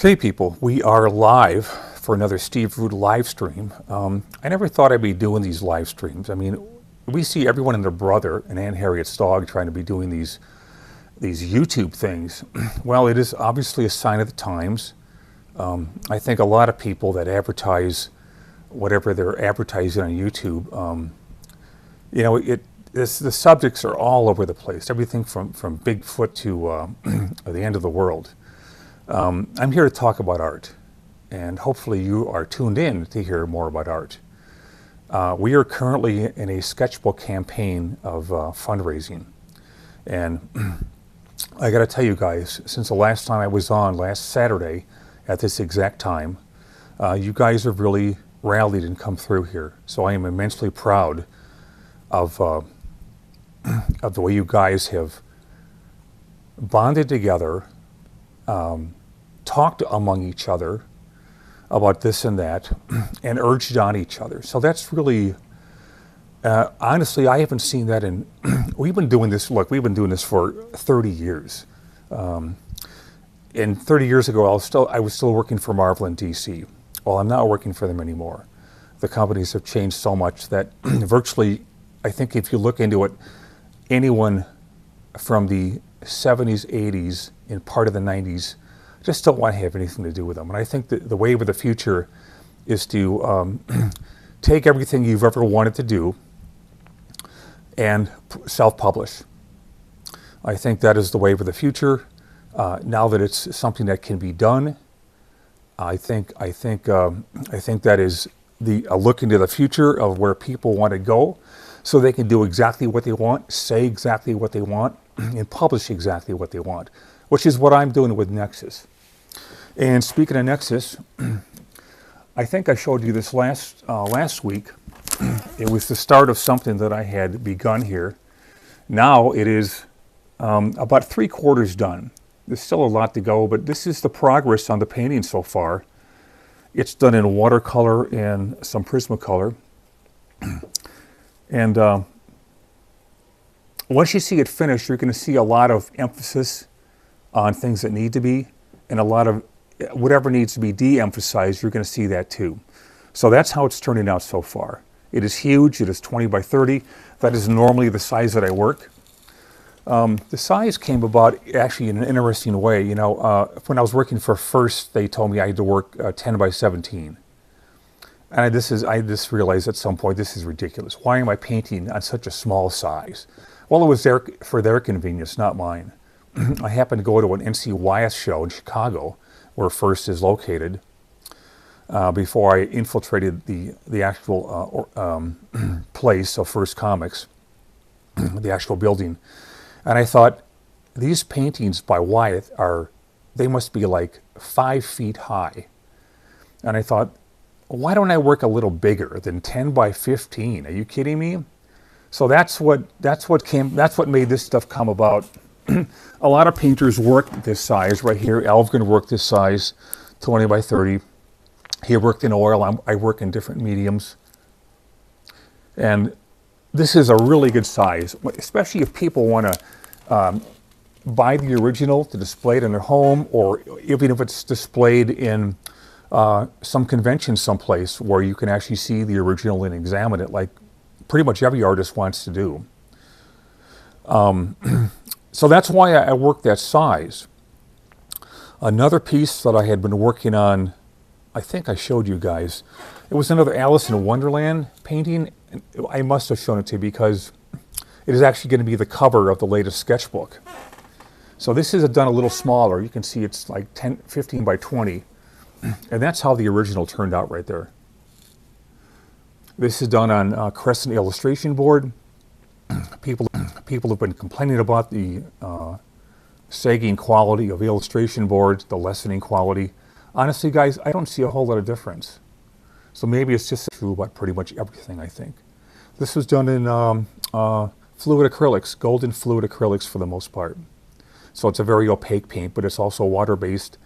Okay, people, we are live for another Steve Root live stream. I never thought I'd be doing these live streams. I mean, we see everyone and their brother and Aunt Harriet's dog trying to be doing these YouTube things. Well, it is obviously a sign of the times. I think a lot of people that advertise whatever they're advertising on YouTube, the subjects are all over the place. Everything from Bigfoot to the end of the world. I'm here to talk about art, and hopefully you are tuned in to hear more about art. We are currently in a sketchbook campaign of fundraising, and I got to tell you guys, since the last time I was on last Saturday at this exact time, you guys have really rallied and come through here. So I am immensely proud of the way you guys have bonded together, talked among each other about this and that, and urged on each other. So that's really, honestly, I haven't seen that in, we've been doing this for 30 years. And 30 years ago, I was still working for Marvel in DC. Well, I'm not working for them anymore. The companies have changed so much that virtually, I think if you look into it, anyone from the 70s, 80s, and part of the 90s just don't want to have anything to do with them. And I think that the wave of the future is to take everything you've ever wanted to do and self-publish. I think that is the wave of the future. Now that it's something that can be done, I think that is a look into the future of where people want to go, so they can do exactly what they want, say exactly what they want, and publish exactly what they want, which is what I'm doing with Nexus. And speaking of Nexus, I think I showed you this last week. It was the start of something that I had begun here. Now it is about 3/4 done. There's still a lot to go, but this is the progress on the painting so far. It's done in watercolor and some Prismacolor. And once you see it finished, you're going to see a lot of emphasis on things that need to be, and a lot of whatever needs to be de-emphasized, you're going to see that too. So that's how it's turning out so far. It is huge. It is 20 by 30. That is normally the size that I work. The size came about actually in an interesting way. You know, when I was working for First, they told me I had to work 10 by 17. And I just realized at some point, this is ridiculous. Why am I painting on such a small size? Well, it was for their convenience, not mine. I happened to go to an NCYS show in Chicago, where First is located, before I infiltrated the actual place of First Comics, the actual building. And I thought, these paintings by Wyatt they must be like 5 feet high. And I thought, why don't I work a little bigger than 10 by 15? Are you kidding me? So that's what made this stuff come about. A lot of painters work this size right here. Elvgren worked this size, 20 by 30. He worked in oil. I work in different mediums. And this is a really good size, especially if people want to buy the original to display it in their home, or even if it's displayed in some convention someplace where you can actually see the original and examine it, like pretty much every artist wants to do. So that's why I work that size. Another piece that I had been working on, I think I showed you guys, it was another Alice in Wonderland painting. I must have shown it to you because it is actually going to be the cover of the latest sketchbook. So this is done a little smaller. You can see it's like 15 by 20. And that's how the original turned out right there. This is done on Crescent illustration board. People have been complaining about the sagging quality of illustration boards, the lessening quality. Honestly, guys, I don't see a whole lot of difference. So maybe it's just true about pretty much everything, I think. This was done in fluid acrylics, golden fluid acrylics for the most part. So it's a very opaque paint, but it's also water-based,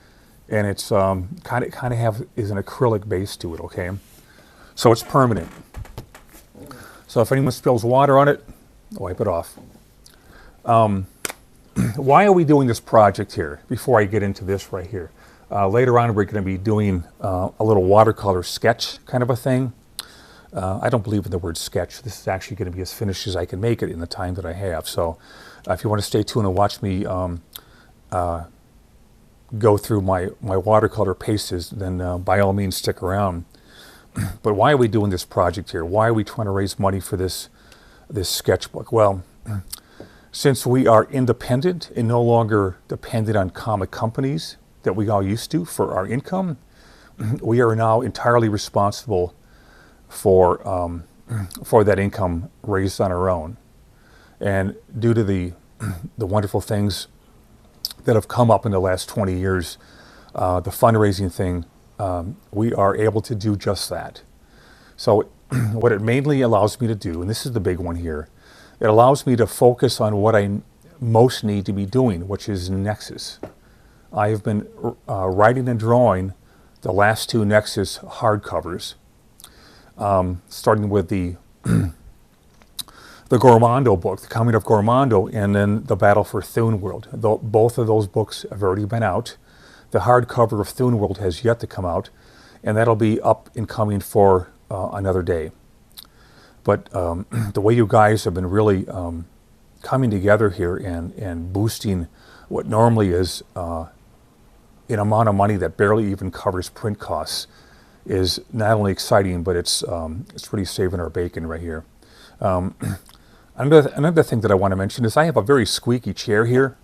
and it's kind of is an acrylic base to it, okay? So it's permanent. So if anyone spills water on it, wipe it off. Why are we doing this project here? Before I get into this right here, Later on, we're going to be doing a little watercolor sketch kind of a thing. I don't believe in the word sketch. This is actually going to be as finished as I can make it in the time that I have. So if you want to stay tuned and watch me go through my watercolor paces, then by all means stick around. But why are we doing this project here? Why are we trying to raise money for this sketchbook? Well, since we are independent and no longer dependent on comic companies that we all used to for our income, we are now entirely responsible for that income raised on our own. And due to the wonderful things that have come up in the last 20 years, the fundraising thing, we are able to do just that. So what it mainly allows me to do, and this is the big one here, it allows me to focus on what I most need to be doing, which is Nexus. I have been writing and drawing the last 2 Nexus hardcovers, starting with the Gormando book, The Coming of Gormando, and then The Battle for Thune World. Both of those books have already been out. The hardcover of Thune World has yet to come out, and that'll be up and coming for another day. But the way you guys have been really coming together here and boosting what normally is an amount of money that barely even covers print costs is not only exciting, but it's really saving our bacon right here. Another thing that I want to mention is I have a very squeaky chair here.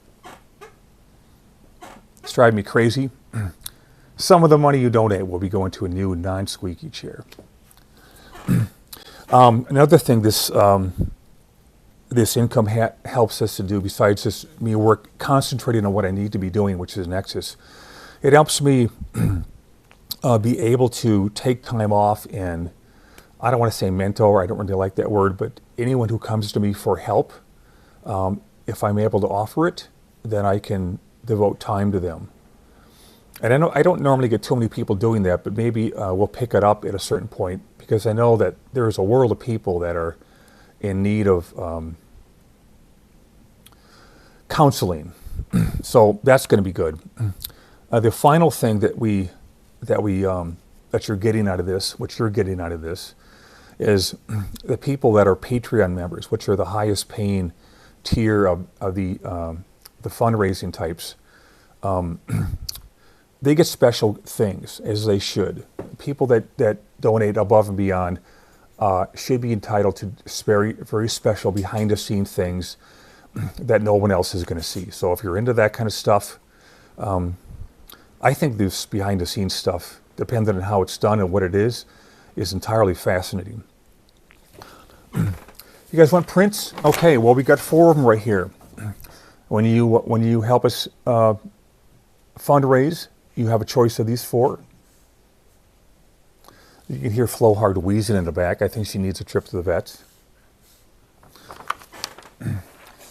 It's driving me crazy. Some of the money you donate will be going to a new non-squeaky chair. Another thing this income helps us to do, besides just me concentrating on what I need to be doing, which is Nexus, it helps me be able to take time off and, I don't want to say mentor, I don't really like that word, but anyone who comes to me for help, if I'm able to offer it, then I can devote time to them. And I don't normally get too many people doing that, but maybe we'll pick it up at a certain point, because I know that there's a world of people that are in need of counseling. So that's going to be good. The final thing that you're getting out of this, is the people that are Patreon members, which are the highest paying tier of the fundraising types. They get special things, as they should. People that donate above and beyond should be entitled to very, very special behind-the-scenes things that no one else is going to see. So if you're into that kind of stuff, I think this behind-the-scenes stuff, depending on how it's done and what it is entirely fascinating. You guys want prints? Okay, well, we got 4 of them right here. When you help us fundraise, you have a choice of these 4. You can hear Flo Hard wheezing in the back. I think she needs a trip to the vets.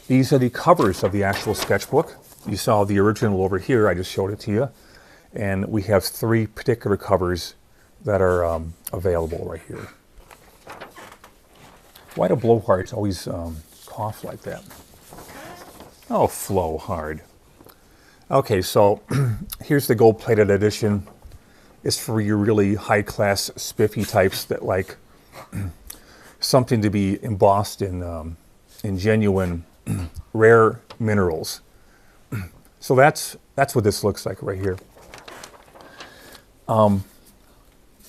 These are the covers of the actual sketchbook. You saw the original over here. I just showed it to you. And we have 3 particular covers that are available right here. Why do blowhards always cough like that? Oh, Flo Hard. Okay, so here's the gold-plated edition. It's for your really high-class, spiffy types that like something to be embossed in genuine, rare minerals. So that's what this looks like right here.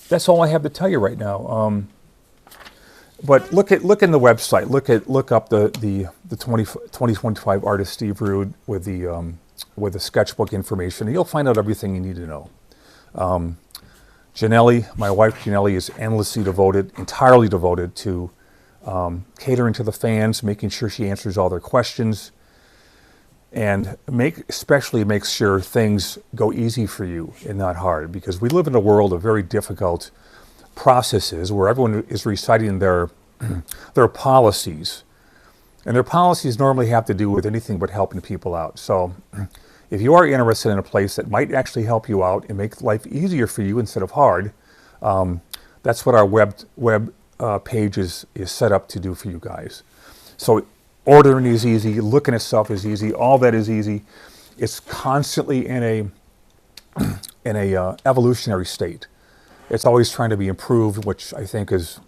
That's all I have to tell you right now. But look in the website. Look up the 2025 artist Steve Rude with the sketchbook information. You'll find out everything you need to know. Janelli, my wife Janelli, is endlessly devoted, entirely devoted to catering to the fans, making sure she answers all their questions, and especially makes sure things go easy for you and not hard, because we live in a world of very difficult processes where everyone is reciting their policies, and their policies normally have to do with anything but helping people out. So if you are interested in a place that might actually help you out and make life easier for you instead of hard, that's what our web page is set up to do for you guys. So ordering is easy, looking at stuff is easy, all that is easy. It's constantly in evolutionary state. It's always trying to be improved, which I think is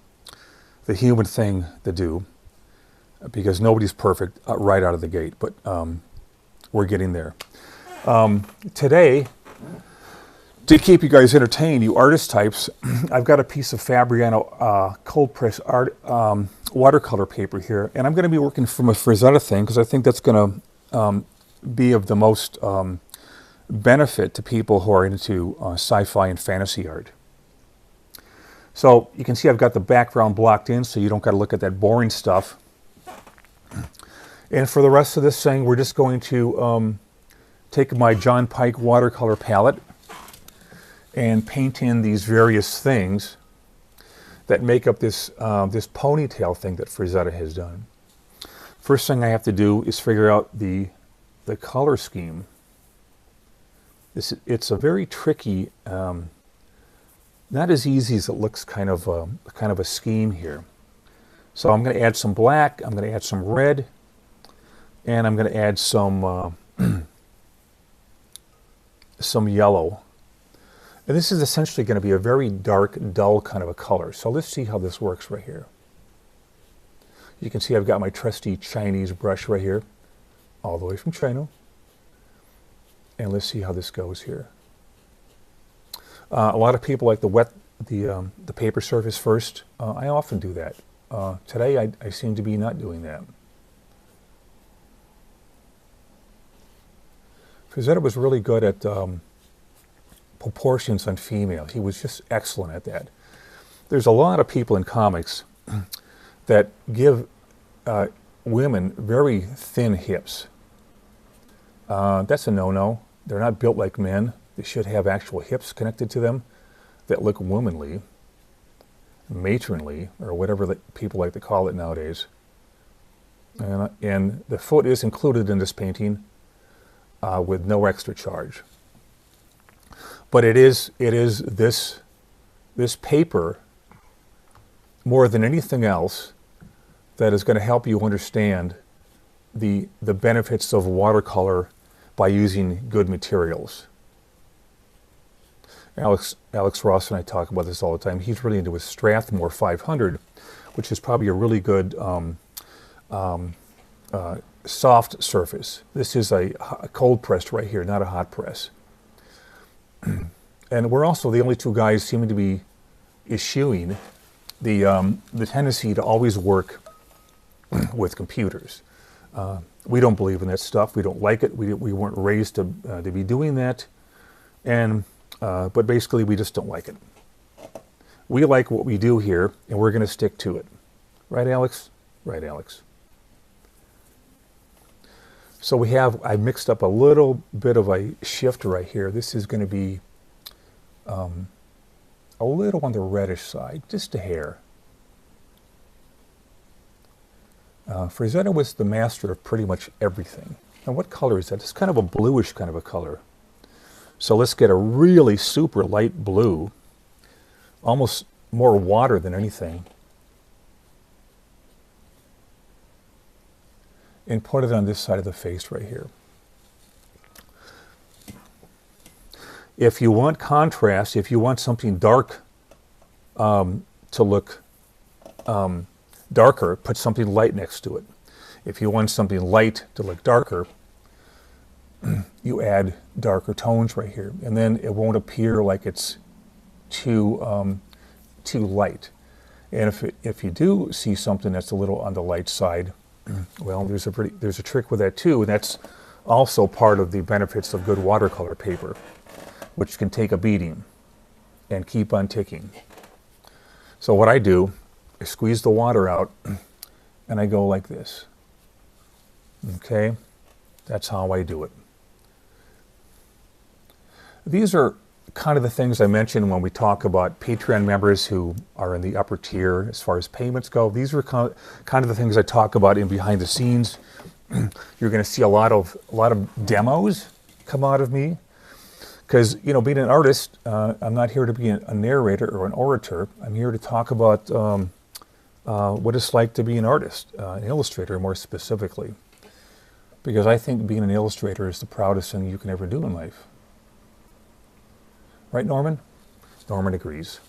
the human thing to do, because nobody's perfect right out of the gate, but we're getting there. Today, to keep you guys entertained, you artist types, I've got a piece of Fabriano cold press art watercolor paper here, and I'm going to be working from a Frazetta thing because I think that's going to be of the most benefit to people who are into sci-fi and fantasy art. So you can see I've got the background blocked in, so you don't got to look at that boring stuff. And for the rest of this thing, we're just going to take my John Pike watercolor palette and paint in these various things that make up this this ponytail thing that Frazetta has done. First thing I have to do is figure out the color scheme. It's a very tricky, not as easy as it looks, kind of a scheme here. So I'm going to add some black, I'm going to add some red, and I'm going to add some some yellow. And this is essentially going to be a very dark, dull kind of a color. So let's see how this works right here. You can see I've got my trusty Chinese brush right here, all the way from China. And let's see how this goes here. A lot of people like to wet the paper surface first. I often do that. Today I seem to be not doing that. Frazetta was really good at proportions on female. He was just excellent at that. There's a lot of people in comics that give women very thin hips. That's a no-no. They're not built like men. They should have actual hips connected to them that look womanly, matronly, or whatever that people like to call it nowadays. And the foot is included in this painting with no extra charge. But it is this paper, more than anything else, that is going to help you understand the benefits of watercolor by using good materials. Alex Ross and I talk about this all the time. He's really into his Strathmore 500, which is probably a really good soft surface. This is a cold pressed right here, not a hot press. And we're also the only two guys seeming to be eschewing the tendency to always work with computers. We don't believe in that stuff. We don't like it. We weren't raised to be doing that, and but basically we just don't like it. We like what we do here, and we're going to stick to it. Right, Alex? Right, Alex. So I mixed up a little bit of a shift right here. This is going to be a little on the reddish side, just a hair. Frazetta was the master of pretty much everything. Now what color is that? It's kind of a bluish kind of a color. So let's get a really super light blue, almost more water than anything, and put it on this side of the face right here. If you want contrast, if you want something dark to look darker, put something light next to it. If you want something light to look darker, you add darker tones right here, and then it won't appear like it's too light. And if you do see something that's a little on the light side, well, there's a trick with that too, and that's also part of the benefits of good watercolor paper, which can take a beating and keep on ticking. So what I do, I squeeze the water out and I go like this. Okay, that's how I do it. These are kind of the things I mentioned when we talk about Patreon members who are in the upper tier as far as payments go. These are kind of the things I talk about in behind the scenes. You're going to see a lot of demos come out of me, because being an artist, I'm not here to be a narrator or an orator. I'm here to talk about what it's like to be an artist, an illustrator more specifically, because I think being an illustrator is the proudest thing you can ever do in life. Right, Norman? Norman agrees.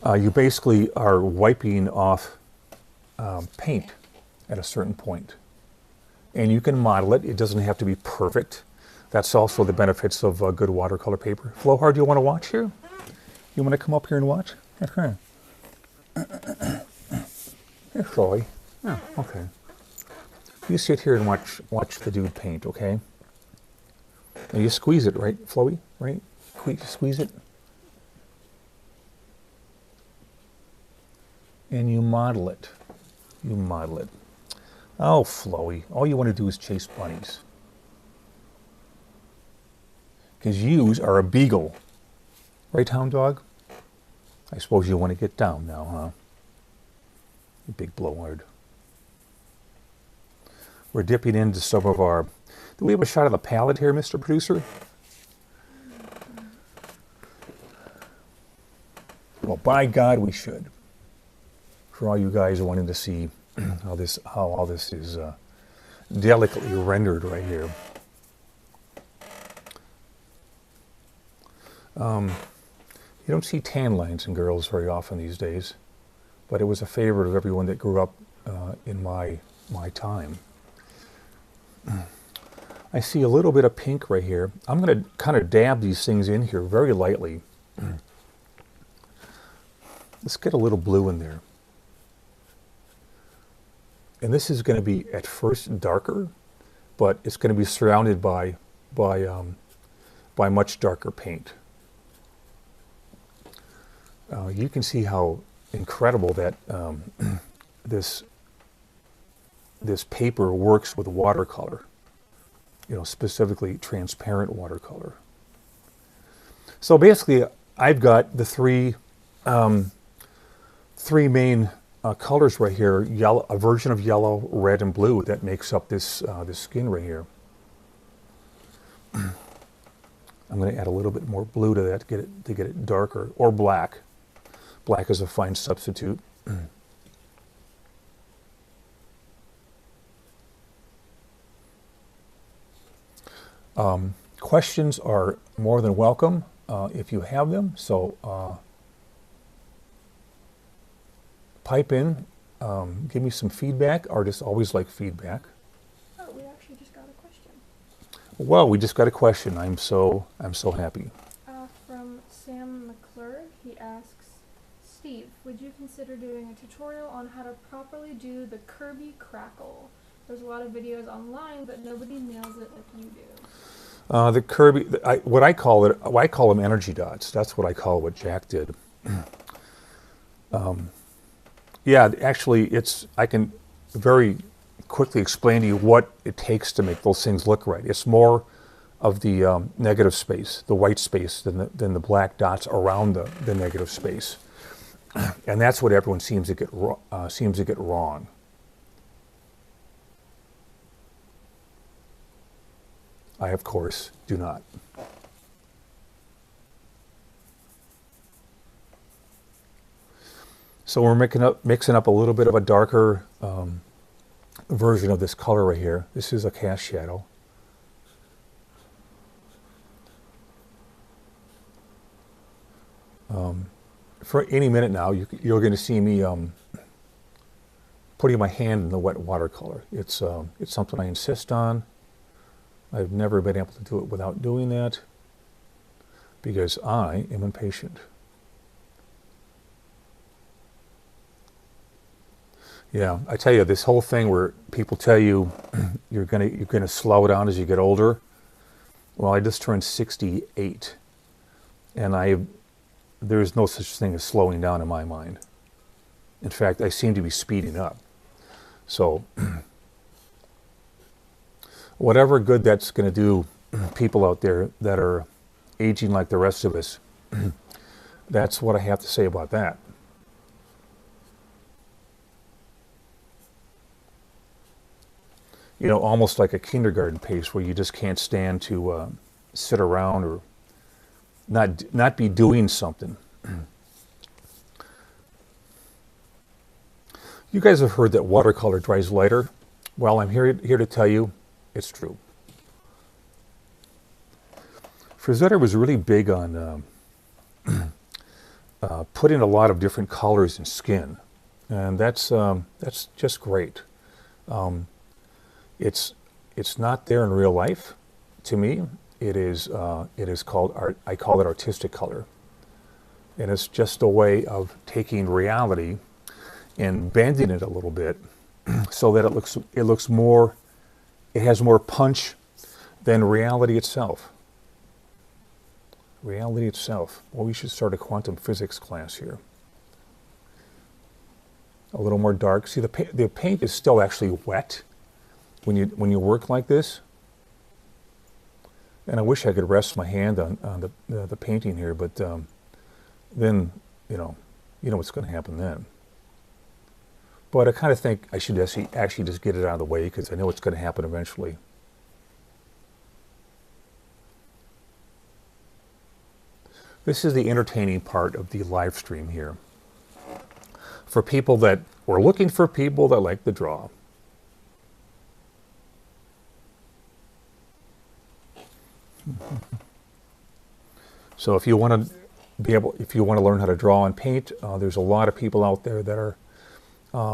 You basically are wiping off paint at a certain point. And you can model it. It doesn't have to be perfect. That's also the benefits of good watercolor paper. Flohar, do you want to watch here? You want to come up here and watch? Okay. Here, Chloe. Oh, okay. You sit here and watch the dude paint, okay? And you squeeze it, right, Chloe? Right? Squeeze it. And you model it. You model it. Oh, Chloe, all you want to do is chase bunnies. Because yous are a beagle. Right, hound dog? I suppose you want to get down now, huh? You big blowhard. We're dipping into some of our... Do we have a shot of the palette here, Mr. Producer? Well, by God, we should. For all you guys wanting to see how all this is delicately rendered right here. You don't see tan lines in girls very often these days, but it was a favorite of everyone that grew up in my time. I see a little bit of pink right here. I'm going to kind of dab these things in here very lightly. Let's get a little blue in there. And this is going to be at first darker, but it's going to be surrounded by much darker paint. You can see how incredible that this paper works with watercolor. You know, specifically transparent watercolor. So basically, I've got the three main colors right here: yellow, a version of yellow, red, and blue that makes up this this skin right here. I'm going to add a little bit more blue to that to get it darker, or black. Black is a fine substitute. Questions are more than welcome if you have them. So pipe in, give me some feedback. Artists always like feedback. Oh, we actually just got a question. Well, we just got a question. I'm so happy. From Sam McClure, he asks, Steve, would you consider doing a tutorial on how to properly do the Kirby crackle? There's a lot of videos online, but nobody nails it like you do. The Kirby, what I call them energy dots. That's what I call what Jack did. Yeah, actually, I can very quickly explain to you what it takes to make those things look right. It's more of the negative space, the white space, than the black dots around the negative space, and that's what everyone seems to get wrong. I, of course, do not. So we're mixing up a little bit of a darker version of this color right here. This is a cast shadow. For any minute now, you're going to see me putting my hand in the wet watercolor. It's something I insist on. I've never been able to do it without doing that because I am impatient. Yeah, I tell you, this whole thing where people tell you you're gonna slow down as you get older. Well, I just turned 68, and there's no such thing as slowing down in my mind. In fact, I seem to be speeding up. So, whatever good that's going to do people out there that are aging like the rest of us, that's what I have to say about that. You know, almost like a kindergarten pace where you just can't stand to sit around or not be doing something. You guys have heard that watercolor dries lighter. Well, I'm here to tell you it's true. Frazetta was really big on putting a lot of different colors in skin, and that's just great. It's not there in real life. To me, it is called art. I call it artistic color, and it's just a way of taking reality and bending it a little bit so that it looks more, it has more punch than reality itself. Reality itself. Well, we should start a quantum physics class here. A little more dark. See, the paint is still actually wet when you work like this. And I wish I could rest my hand on the painting here, but then you know what's going to happen then. But I kind of think I should actually just get it out of the way because I know it's going to happen eventually. This is the entertaining part of the live stream here. For people that, we're looking for people that like to draw. So if you want to learn how to draw and paint, there's a lot of people out there that are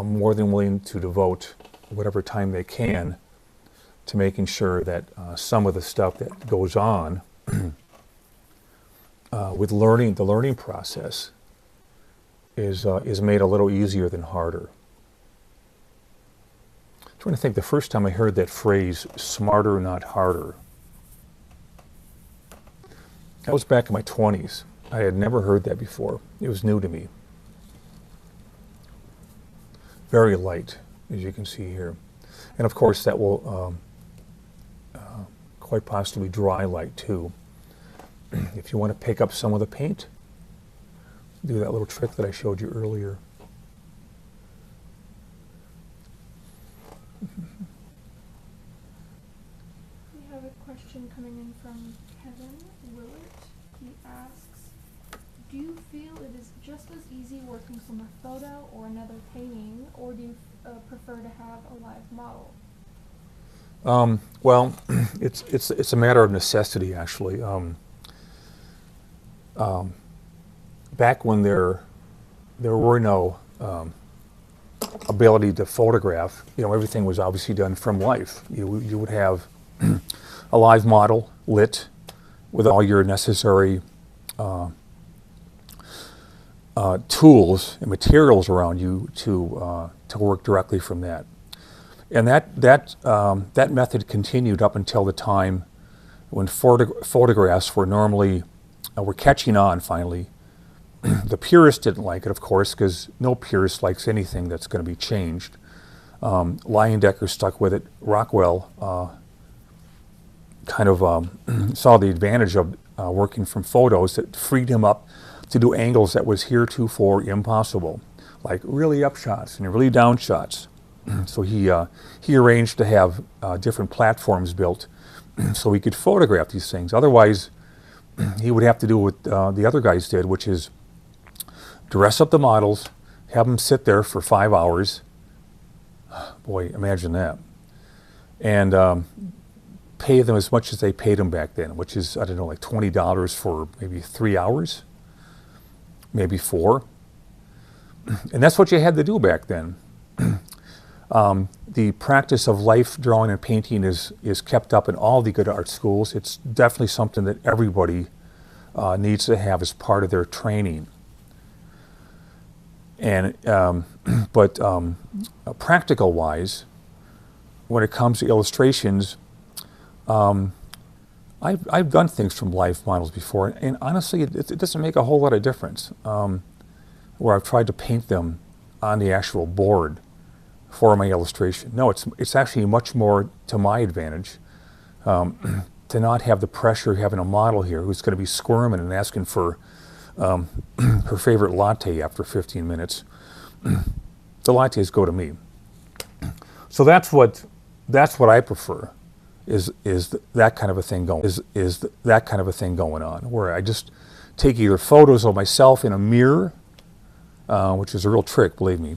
more than willing to devote whatever time they can to making sure that some of the stuff that goes on with the learning process is made a little easier than harder. I'm trying to think the first time I heard that phrase, smarter, not harder. That was back in my 20s. I had never heard that before. It was new to me. Very light, as you can see here. And of course that will quite possibly dry light too. If you want to pick up some of the paint, do that little trick that I showed you earlier. We have a question coming in from Kevin Willett. He asks, do you feel it is just as easy working from a photo or another painting, or do you prefer to have a live model? Well, it's a matter of necessity, actually. Back when there were no ability to photograph, everything was obviously done from life. You would have a live model lit with all your necessary tools and materials around you to work directly from that. And that method continued up until the time when photographs were normally were catching on finally. The purists didn't like it, of course, because no purist likes anything that's going to be changed. Leyendecker stuck with it. Rockwell kind of saw the advantage of working from photos that freed him up to do angles that was heretofore impossible, like really up shots and really down shots. So he arranged to have different platforms built so he could photograph these things. Otherwise, he would have to do what the other guys did, which is dress up the models, have them sit there for 5 hours. Boy, imagine that. And pay them as much as they paid them back then, which is, I don't know, like $20 for maybe 3 hours, maybe 4. And that's what you had to do back then. The practice of life drawing and painting is kept up in all the good art schools. It's definitely something that everybody needs to have as part of their training. And but practical wise, when it comes to illustrations, I've done things from live models before, and honestly, it doesn't make a whole lot of difference. Where I've tried to paint them on the actual board for my illustration. No, it's actually much more to my advantage to not have the pressure of having a model here who's going to be squirming and asking for her favorite latte after 15 minutes. The lattes go to me. So that's what I prefer. Is that kind of a thing going? Is that kind of a thing going on? Where I just take either photos of myself in a mirror, which is a real trick, believe me,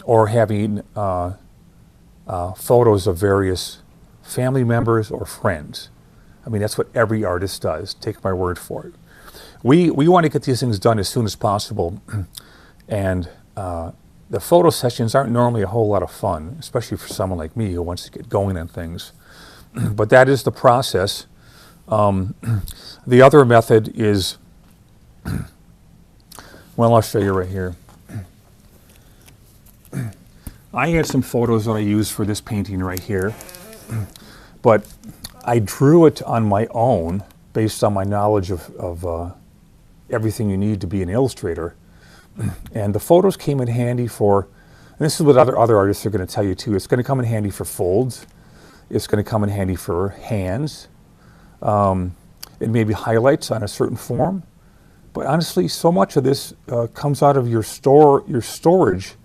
or having photos of various family members or friends. I mean, that's what every artist does. Take my word for it. We want to get these things done as soon as possible, and the photo sessions aren't normally a whole lot of fun, especially for someone like me who wants to get going on things. But that is the process. The other method is, well, I'll show you right here. I had some photos that I used for this painting right here, but I drew it on my own based on my knowledge of everything you need to be an illustrator. And the photos came in handy for, and this is what other artists are going to tell you too, it's going to come in handy for folds, it's going to come in handy for hands, it may be highlights on a certain form, but honestly, so much of this comes out of your storage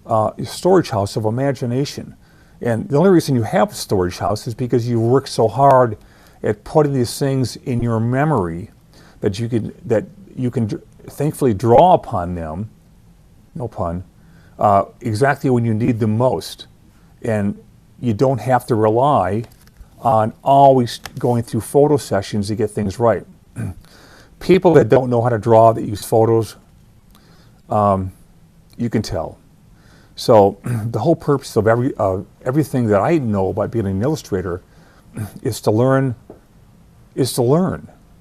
house of imagination. And the only reason you have a storage house is because you work so hard at putting these things in your memory that you can thankfully draw upon them, no pun, exactly when you need them most. And you don't have to rely on always going through photo sessions to get things right. People that don't know how to draw, that use photos, you can tell. So the whole purpose of everything that I know about being an illustrator is to learn.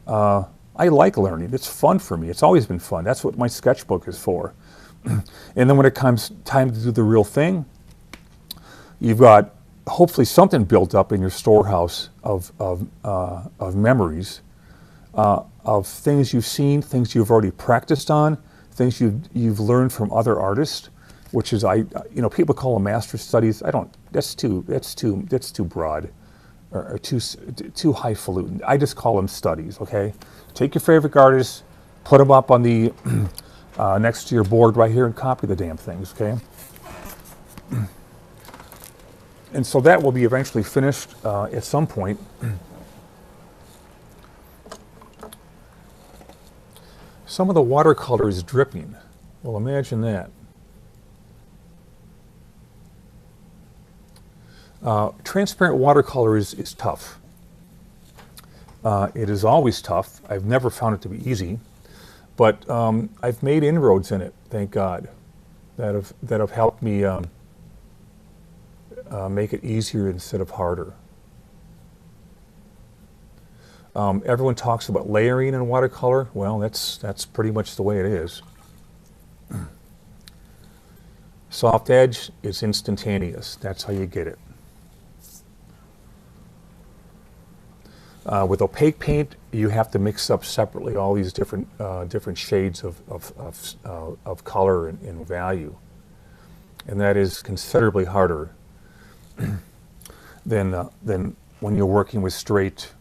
I like learning. It's fun for me. It's always been fun. That's what my sketchbook is for. And then when it comes time to do the real thing, you've got hopefully something built up in your storehouse of memories, of things you've seen, things you've already practiced on, things you've learned from other artists, which is people call them master studies. That's too broad, or too highfalutin. I just call them studies. Okay, take your favorite artists, put them up on the next to your board right here, and copy the damn things. Okay. And so that will be eventually finished at some point. Some of the watercolor is dripping. Well, imagine that. Transparent watercolor is tough. It is always tough. I've never found it to be easy, but I've made inroads in it, thank God, that have helped me make it easier instead of harder. Everyone talks about layering in watercolor. Well, that's pretty much the way it is. Soft edge is instantaneous. That's how you get it. With opaque paint, you have to mix up separately all these different shades of color and value, and that is considerably harder than when you're working with straight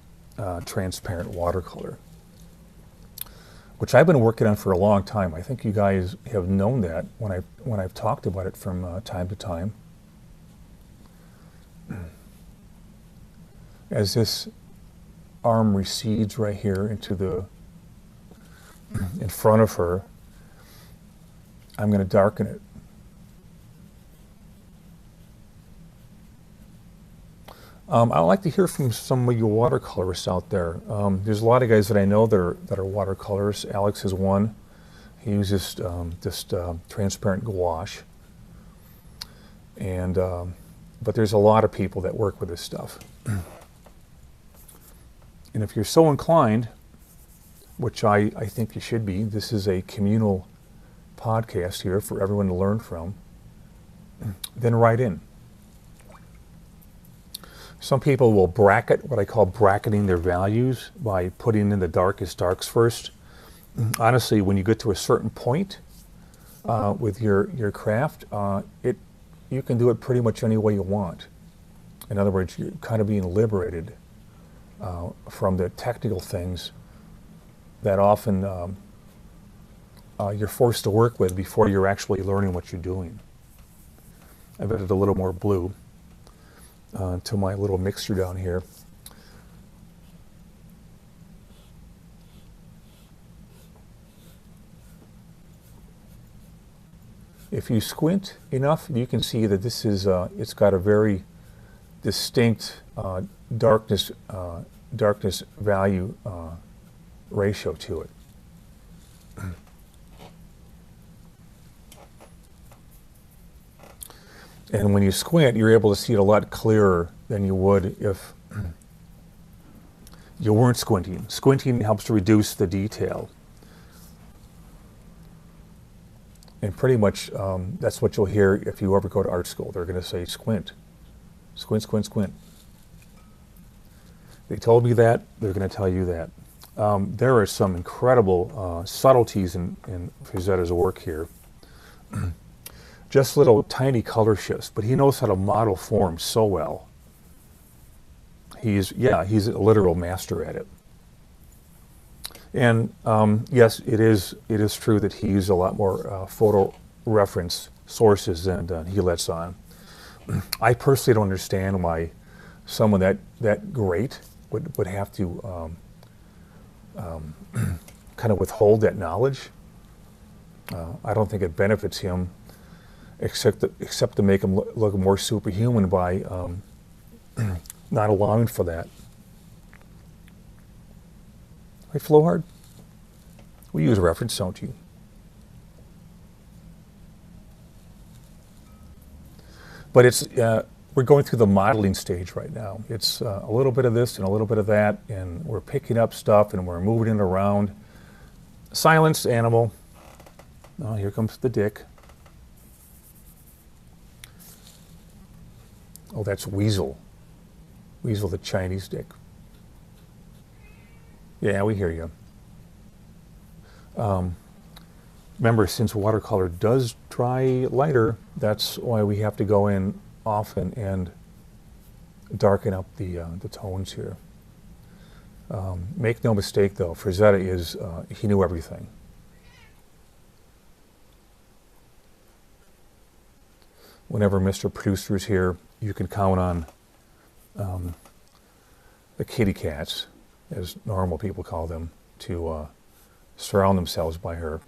transparent watercolor, which I've been working on for a long time. I think you guys have known that when I've talked about it from time to time. As this arm recedes right here in front of her, I'm going to darken it. I'd like to hear from some of you watercolorists out there. There's a lot of guys that I know that are watercolorists. Alex is one. He uses just transparent gouache. And but there's a lot of people that work with this stuff. And if you're so inclined, which I think you should be, this is a communal podcast here for everyone to learn from, then write in. Some people will bracket, what I call bracketing their values, by putting in the darkest darks first. Honestly, when you get to a certain point with your craft, you can do it pretty much any way you want. In other words, you're kind of being liberated from the technical things that often you're forced to work with before you're actually learning what you're doing. I've added a little more blue to my little mixture down here. If you squint enough, you can see that this is it's got a very distinct darkness darkness value ratio to it. And when you squint, you're able to see it a lot clearer than you would if you weren't squinting. Squinting helps to reduce the detail. And pretty much that's what you'll hear if you ever go to art school. They're going to say squint. Squint, squint, squint. They told me that, they're going to tell you that. There are some incredible subtleties in Frazetta's work here. Just little tiny color shifts, but he knows how to model form so well. He's a literal master at it. And yes, it is true that he used a lot more photo reference sources than he lets on. I personally don't understand why someone that great would have to kind of withhold that knowledge. I don't think it benefits him, except to make him look more superhuman by not allowing for that. Right, Flowhard? We use reference, don't you? But it's we're going through the modeling stage right now. It's a little bit of this and a little bit of that, and we're picking up stuff and we're moving it around. Silence, animal. Oh, here comes the dick. Oh, that's Weasel. Weasel, the Chinese dick. Yeah, we hear you. Remember, since watercolor does dry lighter, that's why we have to go in often and darken up the tones here. Make no mistake, though, Frazetta he knew everything. Whenever Mr. Producer is here, you can count on the kitty cats, as normal people call them, to surround themselves by her.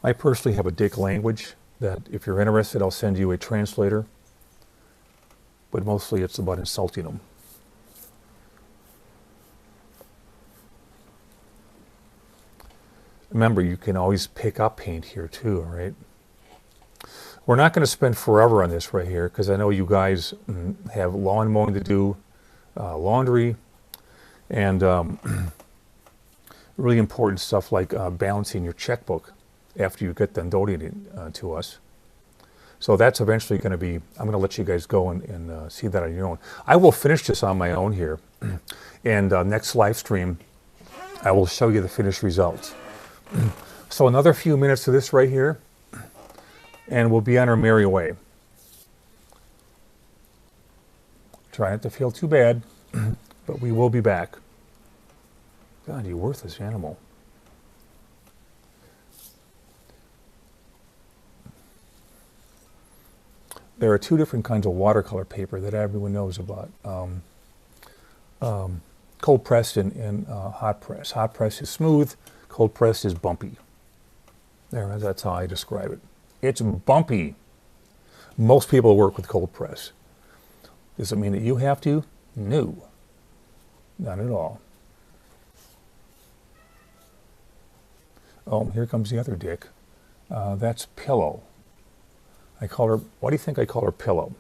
I personally have a dick language that if you're interested, I'll send you a translator, but mostly it's about insulting them. Remember, you can always pick up paint here too, all right? We're not going to spend forever on this right here because I know you guys have lawn mowing to do, laundry, and really important stuff like balancing your checkbook after you get done donating to us. So that's eventually going to be, I'm going to let you guys go and see that on your own. I will finish this on my own here, and next live stream, I will show you the finished results. So another few minutes of this right here, and we'll be on our merry way. Try not to feel too bad, but we will be back. God, you worthless animal. There are two different kinds of watercolor paper that everyone knows about. Cold pressed and hot press. Hot press is smooth, cold pressed is bumpy. There, that's how I describe it. It's bumpy. Most people work with cold press. Does it mean that you have to? No, not at all. Oh, here comes the other dick. That's Pillow. I call her, why do you think I call her Pillow?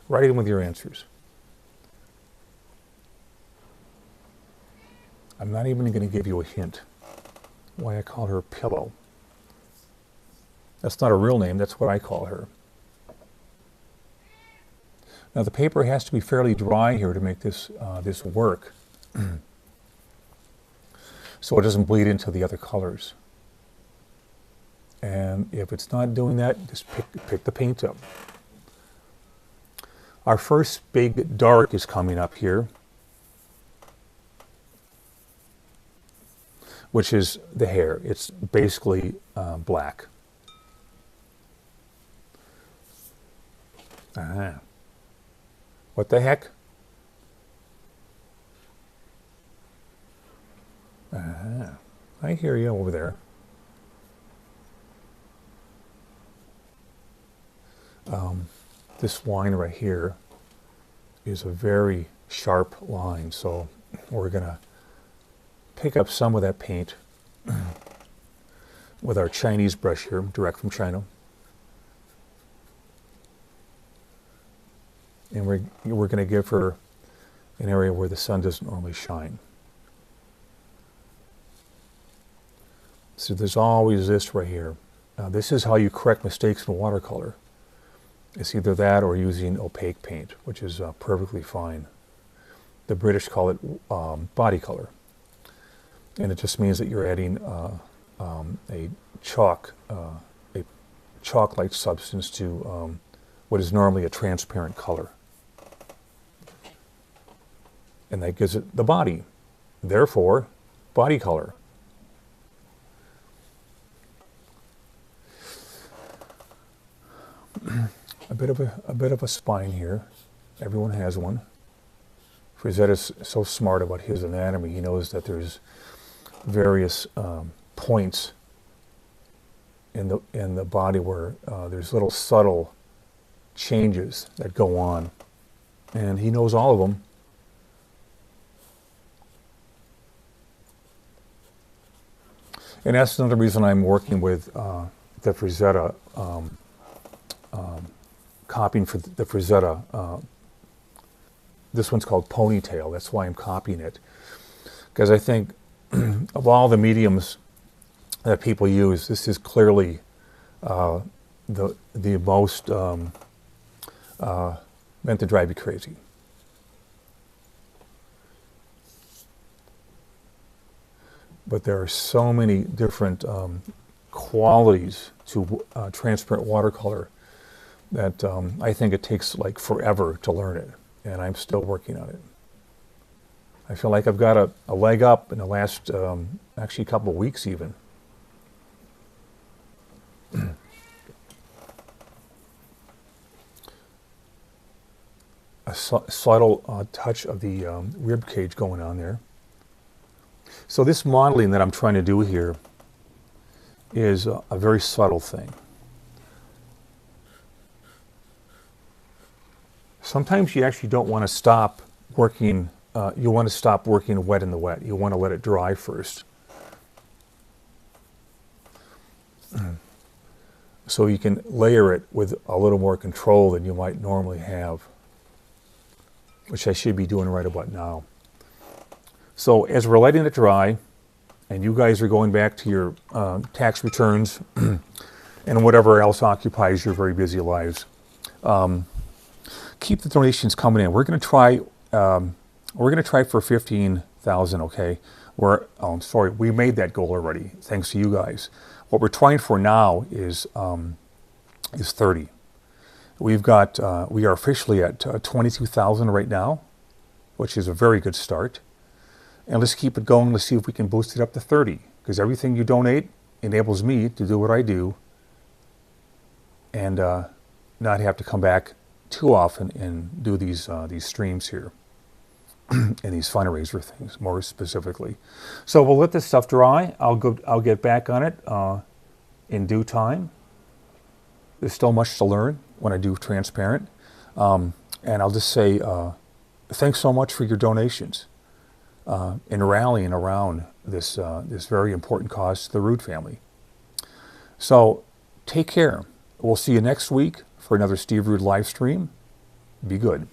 Write in with your answers. I'm not even going to give you a hint why I call her Pillow. That's not a real name, that's what I call her. Now the paper has to be fairly dry here to make this work. So it doesn't bleed into the other colors. And if it's not doing that, just pick the paint up. Our first big dark is coming up here, which is the hair. It's basically black. What the heck? I hear you over there. this line right here is a very sharp line, so we're going to pick up some of that paint with our Chinese brush here, direct from China. And we're going to give her an area where the sun doesn't normally shine. So there's always this right here. This is how you correct mistakes in watercolor. It's either that or using opaque paint, which is perfectly fine. The British call it body color. And it just means that you're adding a chalk-like substance to what is normally a transparent color. And that gives it the body. Therefore, body color. A bit of a spine here. Everyone has one. Frazetta's so smart about his anatomy. He knows that there's various points in the body where there's little subtle changes that go on, and he knows all of them. And that's another reason I'm working with the Frazetta, copying for the Frazetta. This one's called Ponytail. That's why I'm copying it. Because I think of all the mediums that people use, this is clearly the most meant to drive you crazy. But there are so many different qualities to transparent watercolor that I think it takes like forever to learn it, and I'm still working on it. I feel like I've got a leg up in the last actually couple of weeks even. A subtle touch of the rib cage going on there. So this modeling that I'm trying to do here is a very subtle thing. Sometimes you actually don't want to stop working, you want to stop working wet in the wet. You want to let it dry first. So you can layer it with a little more control than you might normally have, which I should be doing right about now. So as we're letting it dry, and you guys are going back to your tax returns and whatever else occupies your very busy lives, keep the donations coming in. We're going to try. We're going to try for 15,000. Okay. We made that goal already, thanks to you guys. What we're trying for now is 30. We've got. We are officially at 22,000 right now, which is a very good start. And let's keep it going. Let's see if we can boost it up to 30. Because everything you donate enables me to do what I do and not have to come back too often and do these streams here and these fundraiser things more specifically. So we'll let this stuff dry. I'll get back on it in due time. There's still much to learn when I do transparent. And I'll just say thanks so much for your donations. In rallying around this very important cause to the Root family. So take care. We'll see you next week for another Steve Root live stream. Be good.